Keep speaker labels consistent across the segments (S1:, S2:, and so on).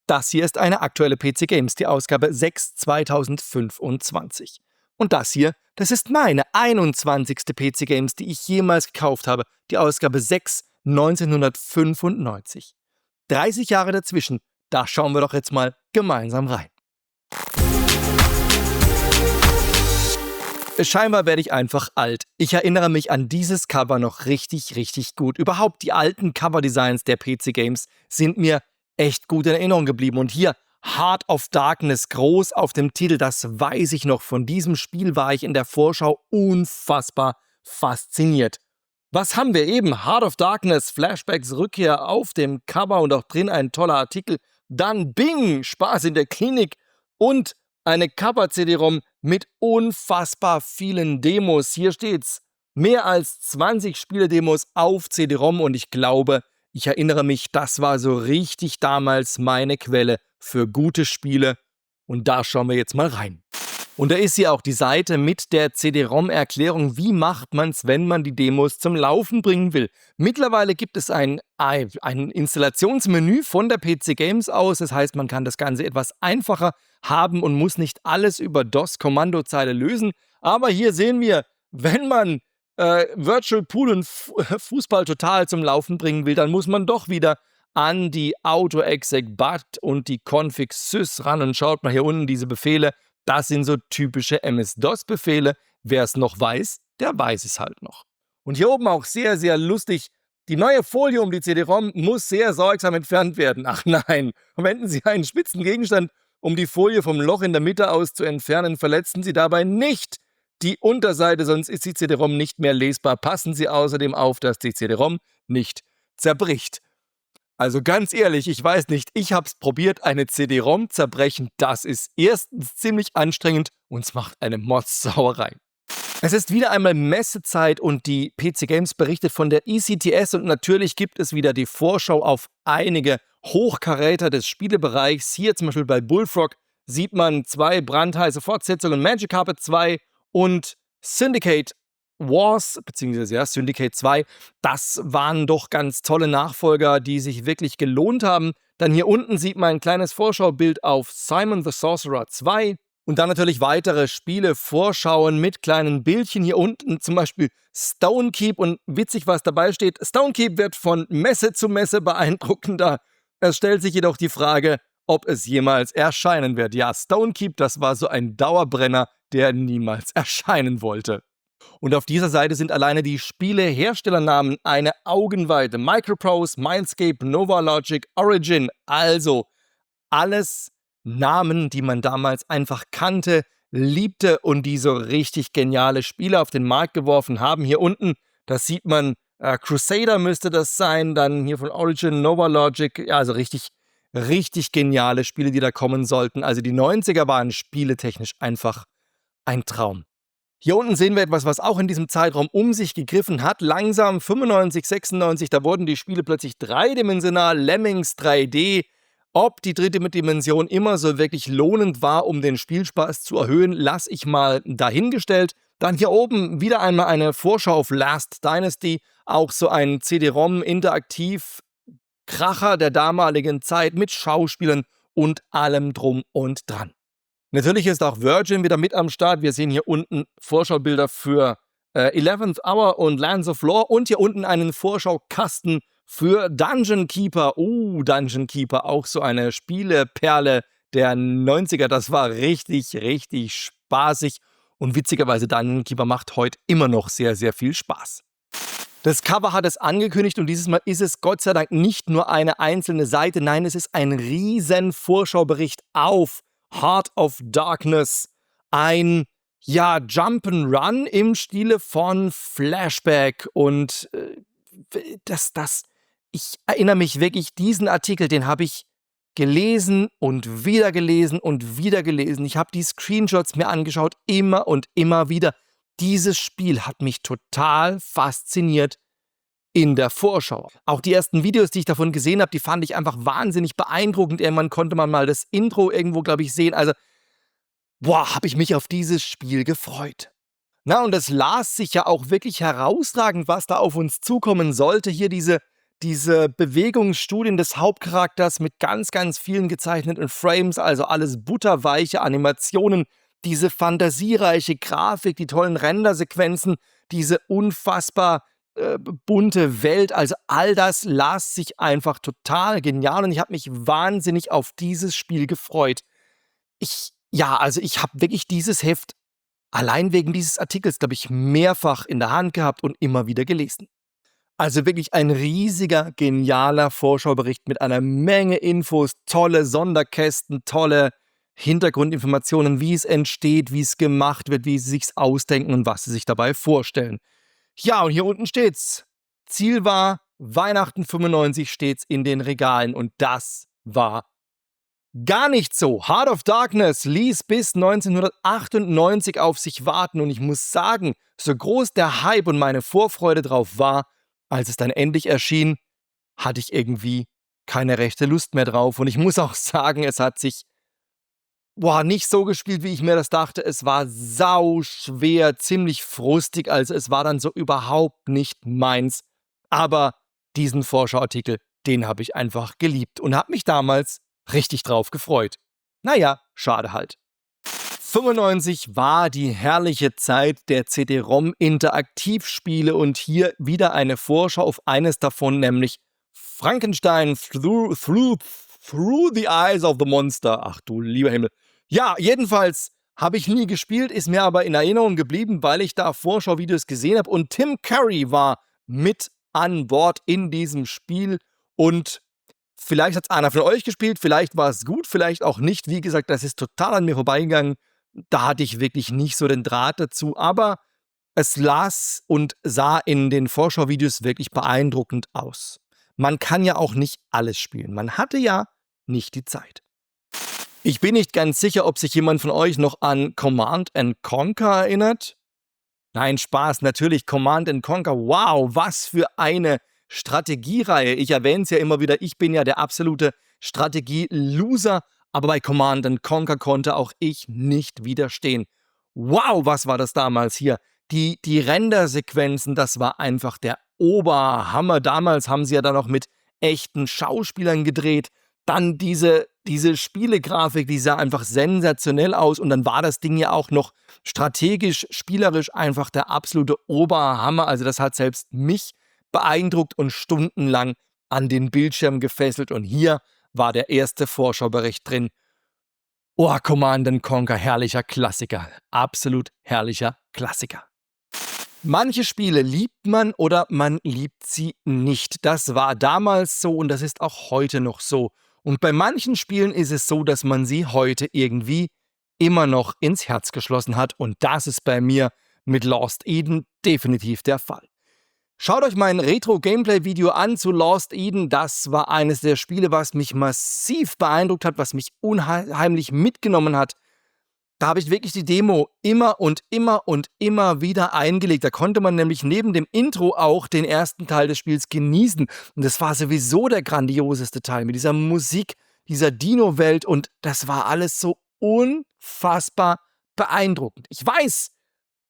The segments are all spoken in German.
S1: Das hier ist eine aktuelle PC Games, die Ausgabe 6 2025. Und das hier, das ist meine 21. PC Games, die ich jemals gekauft habe, die Ausgabe 6 1995. 30 Jahre dazwischen, da schauen wir doch jetzt mal gemeinsam rein. Scheinbar werde ich einfach alt. Ich erinnere mich an dieses Cover noch richtig gut. Überhaupt die alten Coverdesigns der PC Games sind mir echt gut in Erinnerung geblieben. Und hier Heart of Darkness groß auf dem Titel, das weiß ich noch. Von diesem Spiel war ich in der Vorschau unfassbar fasziniert. Was haben wir eben? Heart of Darkness, Flashbacks, Rückkehr auf dem Cover und auch drin ein toller Artikel. Dann Bing, Spaß in der Klinik und eine Cover-CD-ROM mit unfassbar vielen Demos. Hier steht's. Mehr als 20 Spiele-Demos auf CD-ROM und ich glaube, ich erinnere mich, das war so richtig damals meine Quelle für gute Spiele. Und da schauen wir jetzt mal rein. Und da ist hier auch die Seite mit der CD-ROM-Erklärung, wie macht man's, wenn man die Demos zum Laufen bringen will. Mittlerweile gibt es ein Installationsmenü von der PC Games aus, das heißt, man kann das Ganze etwas einfacher haben und muss nicht alles über DOS-Kommandozeile lösen. Aber hier sehen wir, wenn man Virtual Pool und Fußball total zum Laufen bringen will, dann muss man doch wieder an die Auto-Exec-Bat und die Config-Sys ran und schaut mal hier unten diese Befehle. Das sind so typische MS-DOS-Befehle. Wer es noch weiß, der weiß es halt noch. Und hier oben auch sehr lustig. Die neue Folie um die CD-ROM muss sehr sorgsam entfernt werden. Ach nein, verwenden Sie einen spitzen Gegenstand, um die Folie vom Loch in der Mitte aus zu entfernen, verletzen Sie dabei nicht die Unterseite, sonst ist die CD-ROM nicht mehr lesbar. Passen Sie außerdem auf, dass die CD-ROM nicht zerbricht. Also ganz ehrlich, ich weiß nicht, ich hab's probiert, eine CD-ROM zerbrechen, das ist erstens ziemlich anstrengend und es macht eine Mordsauerei. Es ist wieder einmal Messezeit und die PC Games berichtet von der ECTS und natürlich gibt es wieder die Vorschau auf einige Hochkaräter des Spielebereichs. Hier zum Beispiel bei Bullfrog sieht man 2 brandheiße Fortsetzungen, Magic Carpet 2 und Syndicate Wars, beziehungsweise ja, Syndicate 2, das waren doch ganz tolle Nachfolger, die sich wirklich gelohnt haben. Dann hier unten sieht man ein kleines Vorschaubild auf Simon the Sorcerer 2 und dann natürlich weitere Spiele, Vorschauen mit kleinen Bildchen. Hier unten zum Beispiel Stonekeep und witzig, was dabei steht. Stonekeep wird von Messe zu Messe beeindruckender. Es stellt sich jedoch die Frage, ob es jemals erscheinen wird. Ja, Stonekeep, das war so ein Dauerbrenner, der niemals erscheinen wollte. Und auf dieser Seite sind alleine die Spieleherstellernamen eine Augenweite. Microprose, Mindscape, Novalogic, Origin. Also alles Namen, die man damals einfach kannte, liebte und die so richtig geniale Spiele auf den Markt geworfen haben. Hier unten, das sieht man, Crusader müsste das sein. Dann hier von Origin, Novalogic. Ja, also richtig geniale Spiele, die da kommen sollten. Also die 90er waren spieletechnisch einfach ein Traum. Hier unten sehen wir etwas, was auch in diesem Zeitraum um sich gegriffen hat. Langsam 95, 96, da wurden die Spiele plötzlich dreidimensional, Lemmings 3D. Ob die dritte Dimension immer so wirklich lohnend war, um den Spielspaß zu erhöhen, lasse ich mal dahingestellt. Dann hier oben wieder einmal eine Vorschau auf Last Dynasty. Auch so ein CD-ROM-Interaktiv-Kracher der damaligen Zeit mit Schauspielern und allem drum und dran. Natürlich ist auch Virgin wieder mit am Start. Wir sehen hier unten Vorschaubilder für 11th Hour und Lands of Lore und hier unten einen Vorschaukasten für Dungeon Keeper. Dungeon Keeper, auch so eine Spieleperle der 90er. Das war richtig spaßig und witzigerweise Dungeon Keeper macht heute immer noch sehr viel Spaß. Das Cover hat es angekündigt und dieses Mal ist es Gott sei Dank nicht nur eine einzelne Seite. Nein, es ist ein riesen Vorschaubericht auf Heart of Darkness, ein Jump'n'Run im Stile von Flashback und ich erinnere mich wirklich, diesen Artikel, den habe ich gelesen und wieder gelesen und wieder gelesen. Ich habe die Screenshots mir angeschaut, immer und immer wieder. Dieses Spiel hat mich total fasziniert in der Vorschau. Auch die ersten Videos, die ich davon gesehen habe, die fand ich einfach wahnsinnig beeindruckend. Irgendwann konnte man mal das Intro irgendwo, glaube ich, sehen. Also, habe ich mich auf dieses Spiel gefreut. Na, und es las sich ja auch wirklich herausragend, was da auf uns zukommen sollte. Hier diese diese Bewegungsstudien des Hauptcharakters mit ganz, ganz vielen gezeichneten Frames, also alles butterweiche Animationen, diese fantasiereiche Grafik, die tollen Rendersequenzen, diese unfassbar bunte Welt, also all das las sich einfach total genial und ich habe mich wahnsinnig auf dieses Spiel gefreut. Ich habe wirklich dieses Heft allein wegen dieses Artikels, glaube ich, mehrfach in der Hand gehabt und immer wieder gelesen. Also wirklich ein riesiger, genialer Vorschaubericht mit einer Menge Infos, tolle Sonderkästen, tolle Hintergrundinformationen, wie es entsteht, wie es gemacht wird, wie sie sich's ausdenken und was sie sich dabei vorstellen. Ja, und hier unten steht's. Ziel war Weihnachten 95 steht's in den Regalen und das war gar nicht so. Heart of Darkness ließ bis 1998 auf sich warten und ich muss sagen, so groß der Hype und meine Vorfreude drauf war, als es dann endlich erschien, hatte ich irgendwie keine rechte Lust mehr drauf und ich muss auch sagen, es hat sich nicht so gespielt, wie ich mir das dachte. Es war sau schwer, ziemlich frustig, also es war dann so überhaupt nicht meins. Aber diesen Vorschauartikel, den habe ich einfach geliebt und habe mich damals richtig drauf gefreut. Naja, schade halt. 95 war die herrliche Zeit der CD-ROM-Interaktivspiele und hier wieder eine Vorschau auf eines davon, nämlich Frankenstein Through the Eyes of the Monster. Ach du lieber Himmel. Ja, jedenfalls habe ich nie gespielt, ist mir aber in Erinnerung geblieben, weil ich da Vorschauvideos gesehen habe und Tim Curry war mit an Bord in diesem Spiel und vielleicht hat es einer von euch gespielt, vielleicht war es gut, vielleicht auch nicht. Wie gesagt, das ist total an mir vorbeigegangen. Da hatte ich wirklich nicht so den Draht dazu, aber es las und sah in den Vorschauvideos wirklich beeindruckend aus. Man kann ja auch nicht alles spielen. Man hatte ja nicht die Zeit. Ich bin nicht ganz sicher, ob sich jemand von euch noch an Command & Conquer erinnert. Nein, Spaß, natürlich Command & Conquer. Wow, was für eine Strategiereihe. Ich erwähne es ja immer wieder, ich bin ja der absolute Strategie-Loser, aber bei Command & Conquer konnte auch ich nicht widerstehen. Wow, was war das damals hier? Die Rendersequenzen, das war einfach der Oberhammer. Damals haben sie ja dann noch mit echten Schauspielern gedreht. Dann diese Spielegrafik, die sah einfach sensationell aus und dann war das Ding ja auch noch strategisch, spielerisch einfach der absolute Oberhammer. Also das hat selbst mich beeindruckt und stundenlang an den Bildschirm gefesselt und hier war der erste Vorschaubericht drin. Oh, Command & Conquer, herrlicher Klassiker. Absolut herrlicher Klassiker. Manche Spiele liebt man oder man liebt sie nicht. Das war damals so und das ist auch heute noch so. Und bei manchen Spielen ist es so, dass man sie heute irgendwie immer noch ins Herz geschlossen hat. Und das ist bei mir mit Lost Eden definitiv der Fall. Schaut euch mein Retro-Gameplay-Video an zu Lost Eden. Das war eines der Spiele, was mich massiv beeindruckt hat, was mich unheimlich mitgenommen hat. Da habe ich wirklich die Demo immer und immer und immer wieder eingelegt. Da konnte man nämlich neben dem Intro auch den ersten Teil des Spiels genießen. Und das war sowieso der grandioseste Teil mit dieser Musik, dieser Dino-Welt. Und das war alles so unfassbar beeindruckend. Ich weiß,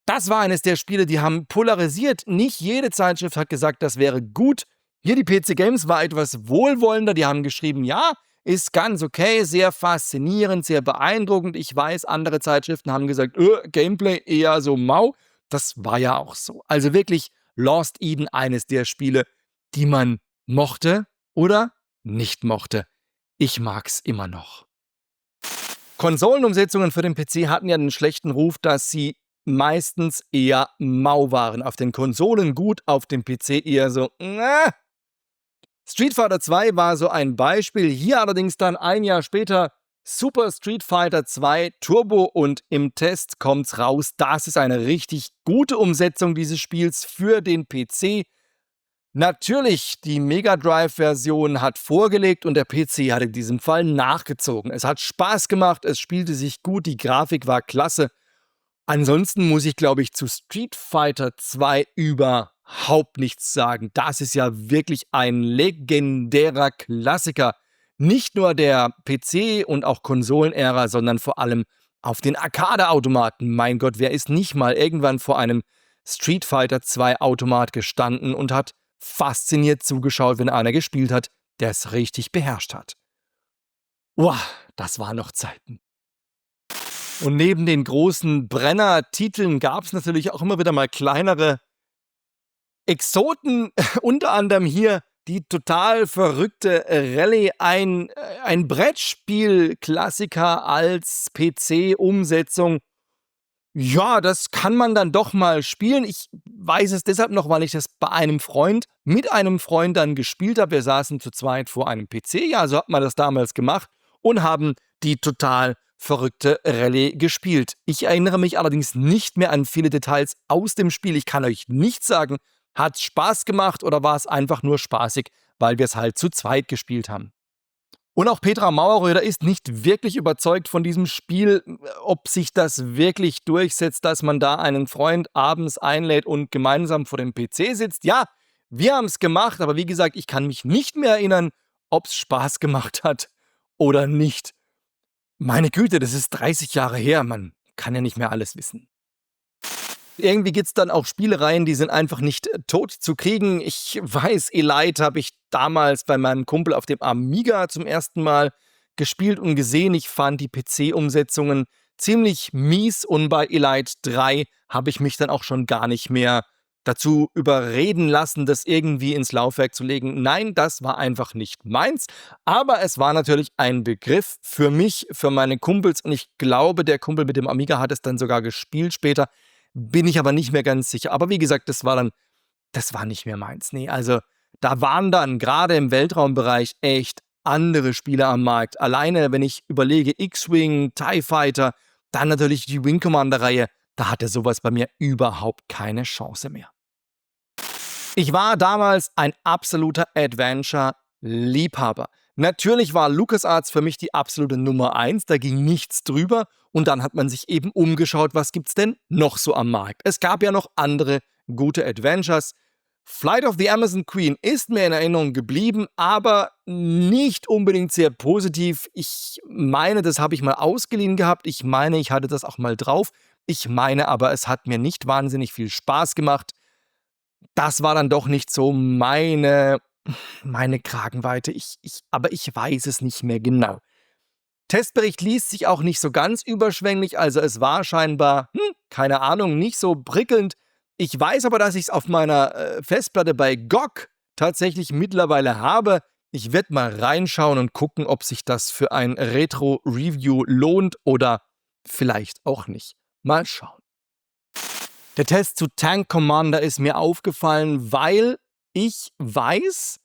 S1: das war eines der Spiele, die haben polarisiert. Nicht jede Zeitschrift hat gesagt, das wäre gut. Hier die PC Games war etwas wohlwollender. Die haben geschrieben, ja, ist ganz okay, sehr faszinierend, sehr beeindruckend. Ich weiß, andere Zeitschriften haben gesagt, Gameplay eher so mau. Das war ja auch so. Also wirklich Lost Eden, eines der Spiele, die man mochte oder nicht mochte. Ich mag's immer noch. Konsolenumsetzungen für den PC hatten ja den schlechten Ruf, dass sie meistens eher mau waren. Auf den Konsolen gut, auf dem PC eher so, Street Fighter 2 war so ein Beispiel, hier allerdings dann ein Jahr später Super Street Fighter 2 Turbo und im Test kommt's raus, das ist eine richtig gute Umsetzung dieses Spiels für den PC. Natürlich, die Mega Drive-Version hat vorgelegt und der PC hat in diesem Fall nachgezogen. Es hat Spaß gemacht, es spielte sich gut, die Grafik war klasse. Ansonsten muss ich, glaube ich, zu Street Fighter 2 überhaupt nichts sagen. Das ist ja wirklich ein legendärer Klassiker. Nicht nur der PC- und auch Konsolenära, sondern vor allem auf den Arcade-Automaten. Mein Gott, wer ist nicht mal irgendwann vor einem Street Fighter 2 Automat gestanden und hat fasziniert zugeschaut, wenn einer gespielt hat, der es richtig beherrscht hat. Wow, das waren noch Zeiten. Und neben den großen Brenner-Titeln gab es natürlich auch immer wieder mal kleinere Exoten, unter anderem hier die total verrückte Rallye, ein Brettspiel-Klassiker als PC-Umsetzung. Ja, das kann man dann doch mal spielen. Ich weiß es deshalb noch, weil ich das mit einem Freund dann gespielt habe. Wir saßen zu zweit vor einem PC, ja, so hat man das damals gemacht und haben die total verrückte Rallye gespielt. Ich erinnere mich allerdings nicht mehr an viele Details aus dem Spiel. Ich kann euch nicht sagen, hat es Spaß gemacht oder war es einfach nur spaßig, weil wir es halt zu zweit gespielt haben. Und auch Petra Mauerröder ist nicht wirklich überzeugt von diesem Spiel, ob sich das wirklich durchsetzt, dass man da einen Freund abends einlädt und gemeinsam vor dem PC sitzt. Ja, wir haben es gemacht, aber wie gesagt, ich kann mich nicht mehr erinnern, ob es Spaß gemacht hat oder nicht. Meine Güte, das ist 30 Jahre her, man kann ja nicht mehr alles wissen. Irgendwie gibt es dann auch Spielereien, die sind einfach nicht tot zu kriegen. Ich weiß, Elite habe ich damals bei meinem Kumpel auf dem Amiga zum ersten Mal gespielt und gesehen. Ich fand die PC-Umsetzungen ziemlich mies und bei Elite 3 habe ich mich dann auch schon gar nicht mehr dazu überreden lassen, das irgendwie ins Laufwerk zu legen. Nein, das war einfach nicht meins. Aber es war natürlich ein Begriff für mich, für meine Kumpels und ich glaube, der Kumpel mit dem Amiga hat es dann sogar gespielt später. Bin ich aber nicht mehr ganz sicher. Aber wie gesagt, das war nicht mehr meins. Nee, also da waren dann gerade im Weltraumbereich echt andere Spiele am Markt. Alleine, wenn ich überlege, X-Wing, TIE Fighter, dann natürlich die Wing Commander-Reihe, da hatte sowas bei mir überhaupt keine Chance mehr. Ich war damals ein absoluter Adventure-Liebhaber. Natürlich war LucasArts für mich die absolute Nummer 1, da ging nichts drüber. Und dann hat man sich eben umgeschaut, was gibt's denn noch so am Markt. Es gab ja noch andere gute Adventures. Flight of the Amazon Queen ist mir in Erinnerung geblieben, aber nicht unbedingt sehr positiv. Ich meine, das habe ich mal ausgeliehen gehabt. Ich meine, ich hatte das auch mal drauf. Ich meine aber, es hat mir nicht wahnsinnig viel Spaß gemacht. Das war dann doch nicht so meine Kragenweite. Aber ich weiß es nicht mehr genau. Testbericht liest sich auch nicht so ganz überschwänglich, also es war scheinbar, keine Ahnung, nicht so prickelnd. Ich weiß aber, dass ich es auf meiner Festplatte bei GOG tatsächlich mittlerweile habe. Ich werde mal reinschauen und gucken, ob sich das für ein Retro-Review lohnt oder vielleicht auch nicht. Mal schauen. Der Test zu Tank Commander ist mir aufgefallen, weil ich weiß,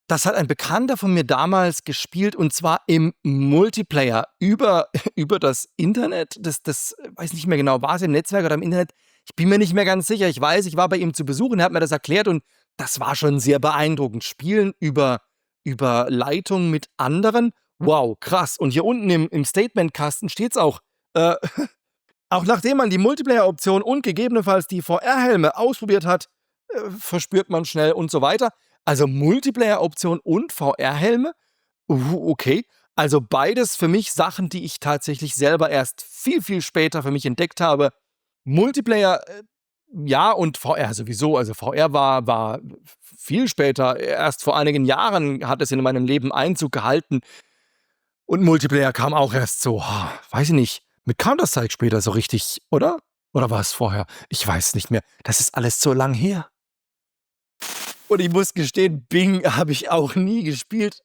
S1: das hat ein Bekannter von mir damals gespielt und zwar im Multiplayer über das Internet. Das weiß nicht mehr genau, war es im Netzwerk oder im Internet? Ich bin mir nicht mehr ganz sicher. Ich weiß, ich war bei ihm zu Besuch und er hat mir das erklärt und das war schon sehr beeindruckend. Spielen über Leitung mit anderen. Wow, krass. Und hier unten im Statement-Kasten steht es auch. Auch nachdem man die Multiplayer-Option und gegebenenfalls die VR-Helme ausprobiert hat, verspürt man schnell und so weiter. Also Multiplayer-Option und VR-Helme? Okay. Also beides für mich Sachen, die ich tatsächlich selber erst viel, viel später für mich entdeckt habe. Multiplayer, ja, und VR sowieso. Also VR war viel später. Erst vor einigen Jahren hat es in meinem Leben Einzug gehalten. Und Multiplayer kam auch erst so, weiß ich nicht, mit Counter-Strike später so richtig, oder? Oder war es vorher? Ich weiß nicht mehr. Das ist alles so lang her. Und ich muss gestehen, Bing habe ich auch nie gespielt.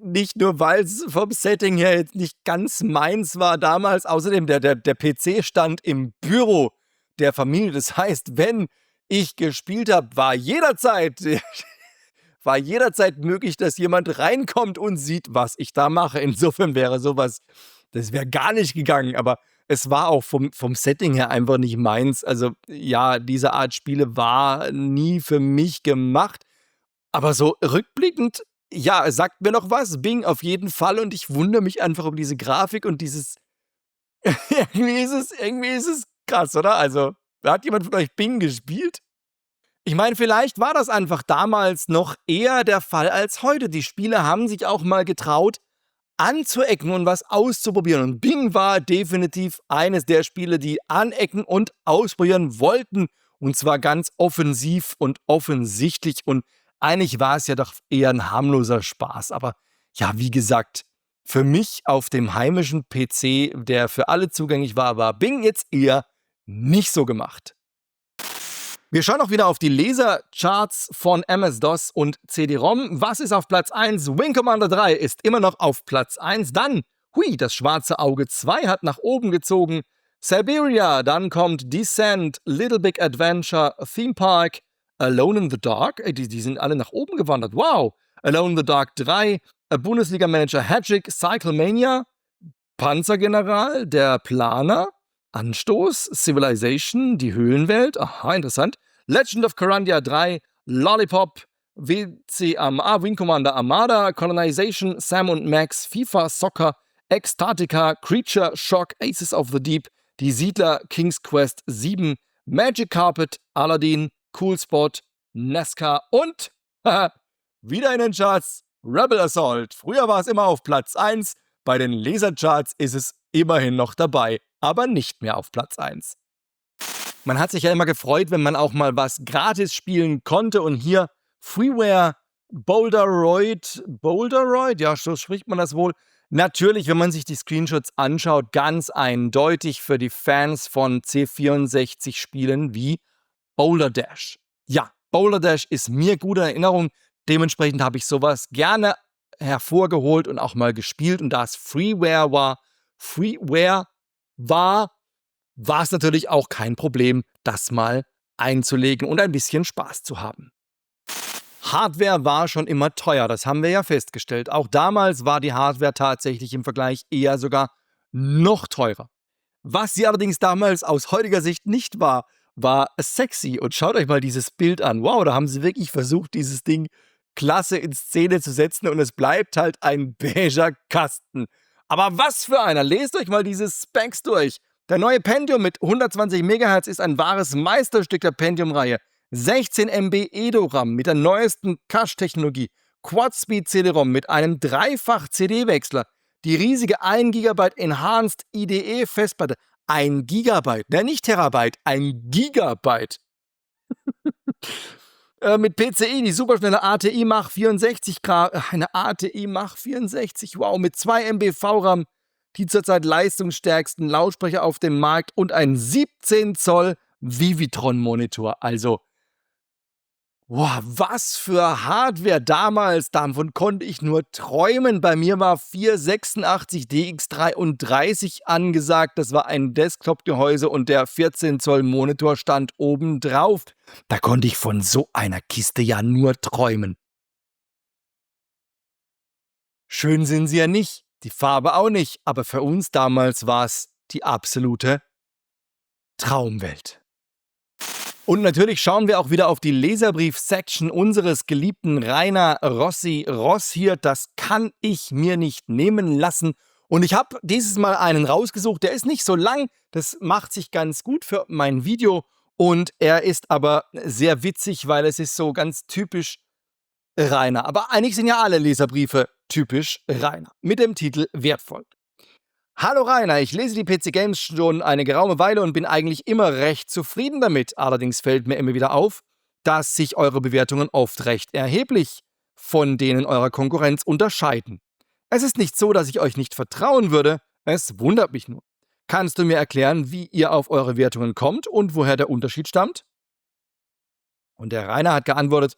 S1: Nicht nur, weil es vom Setting her jetzt nicht ganz meins war damals. Außerdem, der PC stand im Büro der Familie. Das heißt, wenn ich gespielt habe, war jederzeit möglich, dass jemand reinkommt und sieht, was ich da mache. Insofern wäre sowas, das wäre gar nicht gegangen. Aber es war auch vom Setting her einfach nicht meins. Also ja, diese Art Spiele war nie für mich gemacht. Aber so rückblickend, ja, es sagt mir noch was. Bing auf jeden Fall. Und ich wundere mich einfach über diese Grafik und dieses. irgendwie ist es krass, oder? Also, hat jemand von euch Bing gespielt? Ich meine, vielleicht war das einfach damals noch eher der Fall als heute. Die Spieler haben sich auch mal getraut, anzuecken und was auszuprobieren. Und Bing war definitiv eines der Spiele, die anecken und ausprobieren wollten. Und zwar ganz offensiv und offensichtlich. Und eigentlich war es ja doch eher ein harmloser Spaß. Aber ja, wie gesagt, für mich auf dem heimischen PC, der für alle zugänglich war, war Bing jetzt eher nicht so gemacht. Wir schauen auch wieder auf die Lasercharts von MS-DOS und CD-ROM. Was ist auf Platz 1? Wing Commander 3 ist immer noch auf Platz 1. Dann, hui, das schwarze Auge 2 hat nach oben gezogen. Siberia, dann kommt Descent, Little Big Adventure, Theme Park, Alone in the Dark. Die sind alle nach oben gewandert. Wow! Alone in the Dark 3, Bundesliga-Manager Hattrick, Cyclemania, Panzergeneral, der Planer, Anstoß, Civilization, die Höhlenwelt, aha, interessant. Legend of Carandia 3, Lollipop, Wing Commander Armada, Colonization, Sam und Max, FIFA, Soccer, Ecstatica, Creature, Shock, Aces of the Deep, Die Siedler, King's Quest 7, Magic Carpet, Aladdin, Cool Spot, Nesca und wieder in den Charts Rebel Assault. Früher war es immer auf Platz 1, bei den Lasercharts ist es immerhin noch dabei, aber nicht mehr auf Platz 1. Man hat sich ja immer gefreut, wenn man auch mal was gratis spielen konnte und hier Freeware Boulderoid, ja, so spricht man das wohl. Natürlich, wenn man sich die Screenshots anschaut, ganz eindeutig für die Fans von C64-Spielen wie Boulder Dash. Ja, Boulder Dash ist mir gute Erinnerung, dementsprechend habe ich sowas gerne hervorgeholt und auch mal gespielt und da es Freeware war, war es natürlich auch kein Problem, das mal einzulegen und ein bisschen Spaß zu haben. Hardware war schon immer teuer, das haben wir ja festgestellt. Auch damals war die Hardware tatsächlich im Vergleich eher sogar noch teurer. Was sie allerdings damals aus heutiger Sicht nicht war, war sexy. Und schaut euch mal dieses Bild an. Wow, da haben sie wirklich versucht, dieses Ding klasse in Szene zu setzen und es bleibt halt ein beiger Kasten. Aber was für einer! Lest euch mal diese Specs durch. Der neue Pentium mit 120 MHz ist ein wahres Meisterstück der Pentium-Reihe. 16 MB EDO-RAM mit der neuesten Cache-Technologie, Quad-Speed CD-ROM mit einem Dreifach-CD-Wechsler, die riesige 1 GB Enhanced IDE-Festplatte, 1 GB, nicht Terabyte, 1 Gigabyte. Mit PCI die superschnelle ATI Mach 64 eine ATI Mach 64, wow, mit 2 MB VRAM, die zurzeit leistungsstärksten Lautsprecher auf dem Markt und ein 17 Zoll Vivitron-Monitor. Also, wow, was für Hardware damals, davon konnte ich nur träumen. Bei mir war 486 DX33 angesagt, das war ein Desktop-Gehäuse und der 14 Zoll Monitor stand oben drauf. Da konnte ich von so einer Kiste ja nur träumen. Schön sind sie ja nicht, die Farbe auch nicht, aber für uns damals war es die absolute Traumwelt. Und natürlich schauen wir auch wieder auf die Leserbrief-Section unseres geliebten Rainer Rossi. Ross hier, das kann ich mir nicht nehmen lassen. Und ich habe dieses Mal einen rausgesucht, der ist nicht so lang, das macht sich ganz gut für mein Video. Und er ist aber sehr witzig, weil es ist so ganz typisch Rainer. Aber eigentlich sind ja alle Leserbriefe typisch Rainer. Mit dem Titel Wertvoll. Hallo Rainer, ich lese die PC Games schon eine geraume Weile und bin eigentlich immer recht zufrieden damit. Allerdings fällt mir immer wieder auf, dass sich eure Bewertungen oft recht erheblich von denen eurer Konkurrenz unterscheiden. Es ist nicht so, dass ich euch nicht vertrauen würde, es wundert mich nur. Kannst du mir erklären, wie ihr auf eure Wertungen kommt und woher der Unterschied stammt? Und der Rainer hat geantwortet,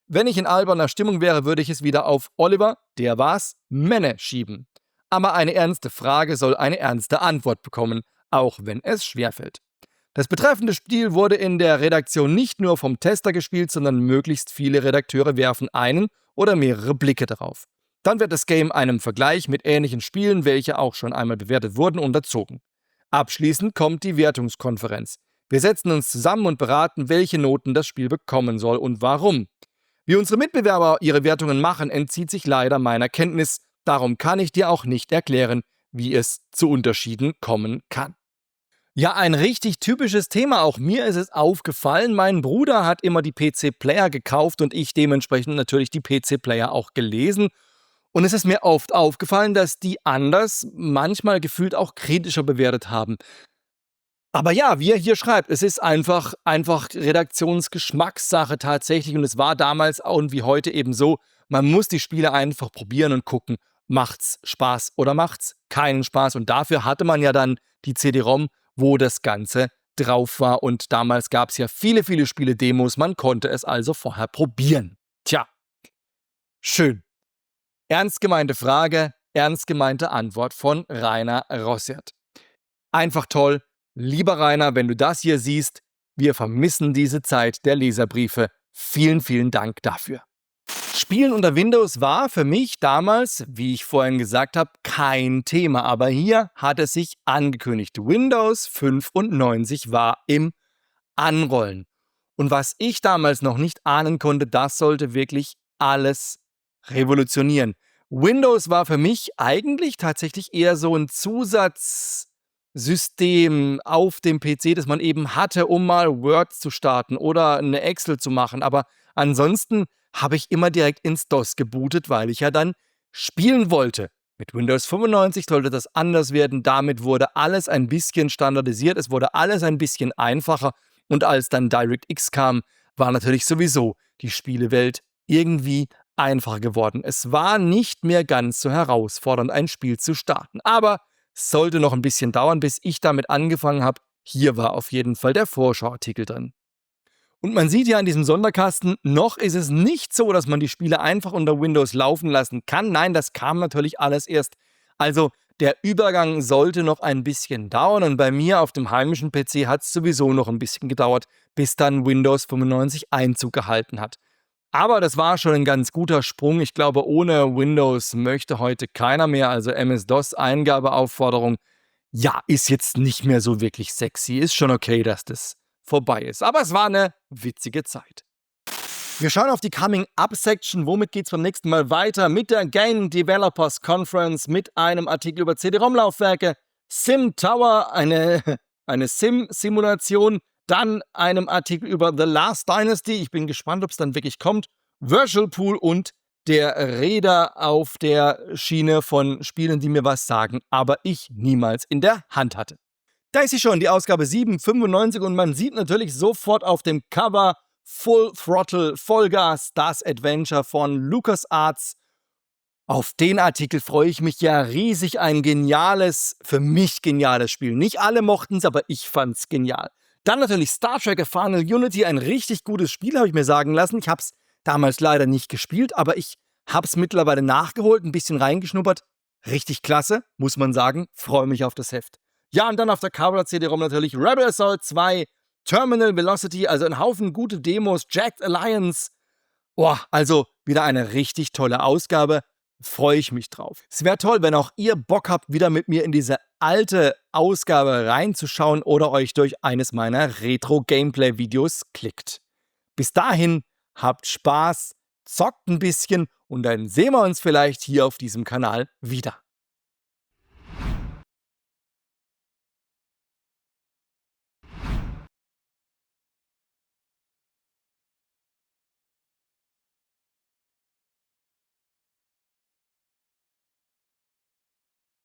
S1: wenn ich in alberner Stimmung wäre, würde ich es wieder auf Oliver, der war's, Menne schieben. Aber eine ernste Frage soll eine ernste Antwort bekommen, auch wenn es schwerfällt. Das betreffende Spiel wurde in der Redaktion nicht nur vom Tester gespielt, sondern möglichst viele Redakteure werfen einen oder mehrere Blicke darauf. Dann wird das Game einem Vergleich mit ähnlichen Spielen, welche auch schon einmal bewertet wurden, unterzogen. Abschließend kommt die Wertungskonferenz. Wir setzen uns zusammen und beraten, welche Noten das Spiel bekommen soll und warum. Wie unsere Mitbewerber ihre Wertungen machen, entzieht sich leider meiner Kenntnis. Darum kann ich dir auch nicht erklären, wie es zu Unterschieden kommen kann. Ja, ein richtig typisches Thema. Auch mir ist es aufgefallen. Mein Bruder hat immer die PC-Player gekauft und ich dementsprechend natürlich die PC-Player auch gelesen. Und es ist mir oft aufgefallen, dass die anders, manchmal gefühlt auch kritischer bewertet haben. Aber ja, wie er hier schreibt, es ist einfach Redaktionsgeschmackssache tatsächlich. Und es war damals und wie heute eben so, man muss die Spiele einfach probieren und gucken, macht's Spaß oder macht's keinen Spaß. Und dafür hatte man ja dann die CD-ROM, wo das Ganze drauf war. Und damals gab es ja viele, viele Spiele-Demos. Man konnte es also vorher probieren. Tja, schön. Ernst gemeinte Frage, ernst gemeinte Antwort von Rainer Rossert. Einfach toll. Lieber Rainer, wenn du das hier siehst, wir vermissen diese Zeit der Leserbriefe. Vielen, vielen Dank dafür. Spielen unter Windows war für mich damals, wie ich vorhin gesagt habe, kein Thema. Aber hier hat es sich angekündigt. Windows 95 war im Anrollen. Und was ich damals noch nicht ahnen konnte, das sollte wirklich alles revolutionieren. Windows war für mich eigentlich tatsächlich eher so ein Zusatzsystem auf dem PC, das man eben hatte, um mal Word zu starten oder eine Excel zu machen. Aber ansonsten habe ich immer direkt ins DOS gebootet, weil ich ja dann spielen wollte. Mit Windows 95 sollte das anders werden. Damit wurde alles ein bisschen standardisiert. Es wurde alles ein bisschen einfacher. Und als dann DirectX kam, war natürlich sowieso die Spielewelt irgendwie einfacher geworden. Es war nicht mehr ganz so herausfordernd, ein Spiel zu starten. Aber es sollte noch ein bisschen dauern, bis ich damit angefangen habe. Hier war auf jeden Fall der Vorschauartikel drin. Und man sieht ja an diesem Sonderkasten, noch ist es nicht so, dass man die Spiele einfach unter Windows laufen lassen kann. Nein, das kam natürlich alles erst. Also der Übergang sollte noch ein bisschen dauern und bei mir auf dem heimischen PC hat es sowieso noch ein bisschen gedauert, bis dann Windows 95 Einzug gehalten hat. Aber das war schon ein ganz guter Sprung. Ich glaube, ohne Windows möchte heute keiner mehr. Also MS-DOS-Eingabeaufforderung, ja, ist jetzt nicht mehr so wirklich sexy. Ist schon okay, dass das vorbei ist. Aber es war eine witzige Zeit. Wir schauen auf die Coming-Up-Section. Womit geht es beim nächsten Mal weiter? Mit der Game Developers Conference, mit einem Artikel über CD-ROM-Laufwerke, Sim Tower, eine Sim-Simulation, dann einem Artikel über The Last Dynasty. Ich bin gespannt, ob es dann wirklich kommt. Virtual Pool und der Räder auf der Schiene von Spielen, die mir was sagen, aber ich niemals in der Hand hatte. Da ist sie schon, die Ausgabe 795 und man sieht natürlich sofort auf dem Cover Full Throttle, Vollgas, das Adventure von LucasArts. Auf den Artikel freue ich mich ja riesig. Ein geniales, für mich geniales Spiel. Nicht alle mochten es, aber ich fand es genial. Dann natürlich Star Trek A Final Unity, ein richtig gutes Spiel, habe ich mir sagen lassen. Ich habe es damals leider nicht gespielt, aber ich habe es mittlerweile nachgeholt, ein bisschen reingeschnuppert. Richtig klasse, muss man sagen. Freue mich auf das Heft. Ja, und dann auf der Cover-CD-ROM natürlich Rebel Assault 2, Terminal Velocity, also ein Haufen gute Demos, Jacked Alliance. Boah, also wieder eine richtig tolle Ausgabe. Freue ich mich drauf. Es wäre toll, wenn auch ihr Bock habt, wieder mit mir in diese alte Ausgabe reinzuschauen oder euch durch eines meiner Retro-Gameplay-Videos klickt. Bis dahin, habt Spaß, zockt ein bisschen und dann sehen wir uns vielleicht hier auf diesem Kanal wieder.